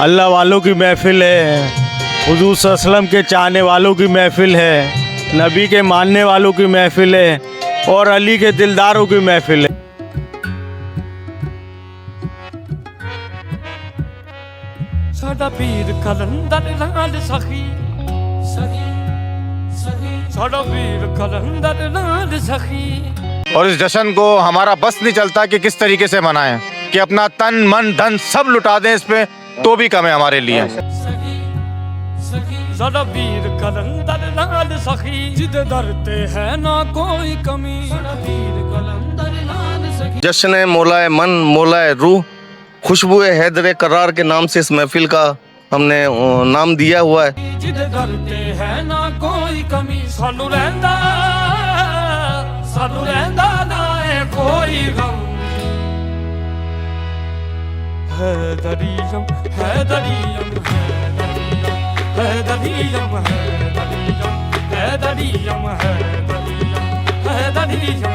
अल्लाह वालों की महफ़िल है, हुज़ूर सल्लल्लाहु अलैहि वसल्लम के चाहने वालों की महफ़िल है, नबी के मानने वालों की महफ़िल है और अली के दिलदारों की महफ़िल है। साडा पीर कलंदर लाल सखी साडा पीर कलंदर लाल सखी। और इस जश्न को हमारा बस नहीं चलता कि किस तरीके से मनाएं कि अपना तन मन धन सब लुटा दें इस पे तो भी कम है हमारे लिए। साडा पीर कलंदर लाल सखी जिदे दर ते है ना कोई कमी। जश्न मौलाए मन मौलाए रूह खुशबू हैदर करार के नाम से इस महफिल का हमने नाम दिया हुआ है। जिदे दर ते है ना कोई कमी सानू रहंदा ना है कोई गम। हैदरियम हैदरियम हैदरियम हैदरियम हैदरियम हैदरियम हैदरियम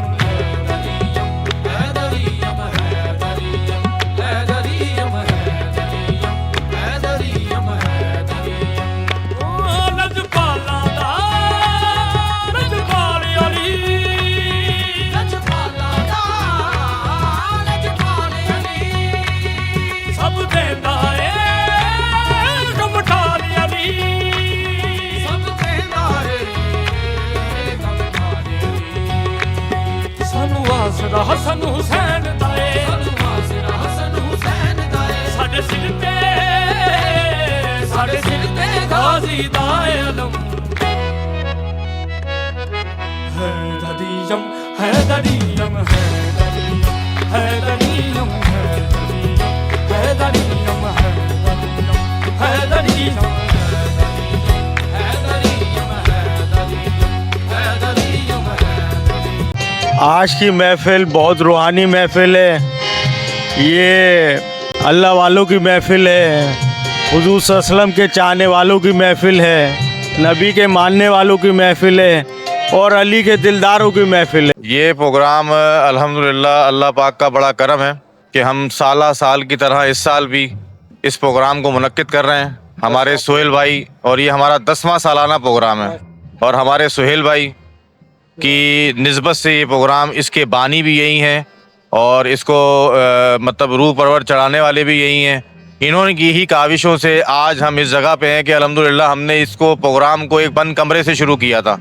हसन हुसैन दाए साडे सिर ते गाजी दाए अलम। हैदरियम हैदरियम हैदरियम हैदरियम हैदरियम हैदरियम हैदरियम। आज की महफ़िल बहुत रूहानी महफ़िल है, ये अल्लाह वालों की महफ़िल है, हुज़ूर सल्लल्लाहु अलैहि वसल्लम के चाहने वालों की महफ़िल है, नबी के मानने वालों की महफ़िल है और अली के दिलदारों की महफ़िल है। ये प्रोग्राम अल्हम्दुलिल्लाह अल्लाह पाक का बड़ा करम है कि हम साल की तरह इस साल भी इस प्रोग्राम को मुनक्किद कर रहे हैं। हमारे सुहेल भाई और ये हमारा 10वां सालाना प्रोग्राम है और हमारे सुहेल भाई की निस्बत से ये प्रोग्राम इसके बानी भी यही हैं और इसको मतलब रूह परवर चढ़ाने वाले भी यही हैं। इन्होंने की ही काविशों से आज हम इस जगह पे हैं कि अल्हम्दुलिल्लाह हमने इसको प्रोग्राम को एक बंद कमरे से शुरू किया था,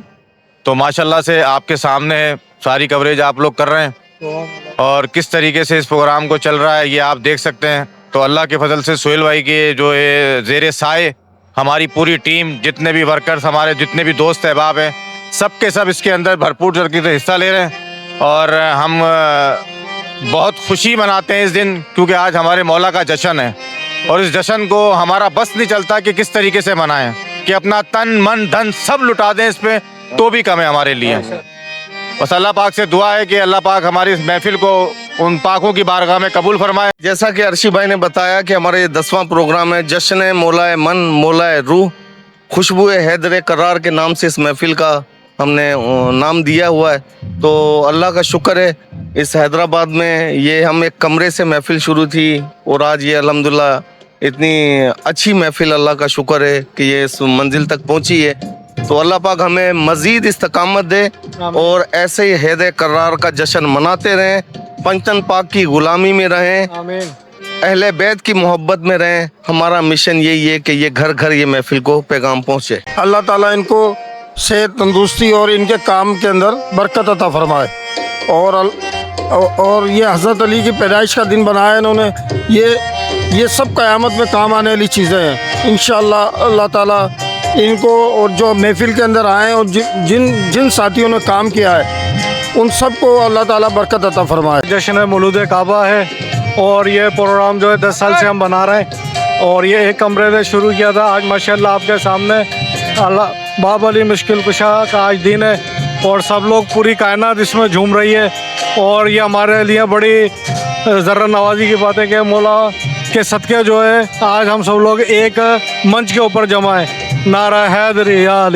तो माशाल्लाह से आपके सामने है सारी कवरेज आप लोग कर रहे हैं और किस तरीके से इस प्रोग्राम को चल रहा है ये आप देख सकते हैं। तो अल्लाह के फजल से सुहेल भाई के जो है ज़ेरे साए हमारी पूरी टीम, जितने भी वर्कर्स हमारे जितने भी दोस्त अहबाब हैं, सब के सब इसके अंदर भरपूर तरीके से हिस्सा ले रहे हैं और हम बहुत खुशी मनाते हैं इस दिन क्योंकि आज हमारे मौला का जश्न है। और इस जश्न को हमारा बस नहीं चलता कि किस तरीके से मनाएं कि अपना तन मन धन सब लुटा दें इस पे तो भी कम है हमारे लिए। बस अल्लाह पाक से दुआ है कि अल्लाह पाक हमारी इस महफिल को उन पाकों की बारगाह में कबूल फरमाए। जैसा कि अर्शी भाई ने बताया कि हमारा ये 10वां प्रोग्राम है, जश्न मौलाए मन मौलाए रूह खुशबू हैदर करार के नाम से इस महफिल का हमने नाम दिया हुआ है। तो अल्लाह का शुक्र है इस हैदराबाद में ये हम एक कमरे से महफिल शुरू थी और आज ये अल्हम्दुलिल्लाह इतनी अच्छी महफिल, अल्लाह का शुक्र है कि ये इस मंजिल तक पहुंची है। तो अल्लाह पाक हमें मज़ीद इस्तकामत दे और ऐसे ही हैदर करार का जश्न मनाते रहें, पंचतन पाक की गुलामी में रहें, अहले बैत की मोहब्बत में रहें। हमारा मिशन यही है कि ये घर घर ये महफिल को पैगाम पहुँचे। अल्लाह ताला इनको सेहत तंदुरुस्ती और इनके काम के अंदर बरकत अता फरमाए और ये हज़रत अली की पैदाइश का दिन बनाया इन्होंने। ये सब क़यामत में काम आने वाली चीज़ें हैं इंशाअल्लाह। अल्लाह ताला इनको और जो महफिल के अंदर आए और जिन साथियों ने काम किया है उन सब को अल्लाह ताला बरकत अता फरमाए। जश्न मौलूद काबा है और ये प्रोग्राम जो है 10 साल से हम बना रहे हैं और ये एक कमरे से शुरू किया था। आज माशाल्लाह आपके सामने अल्लाह बाब अली मुश्किल कुशा का आज दिन है और सब लोग पूरी कायनात इसमें झूम रही है और ये हमारे लिए बड़ी ज़र्रा नवाजी की बात है कि मौला के सदक़े जो है आज हम सब लोग एक मंच के ऊपर जमा है। नारा हैदरी या अली।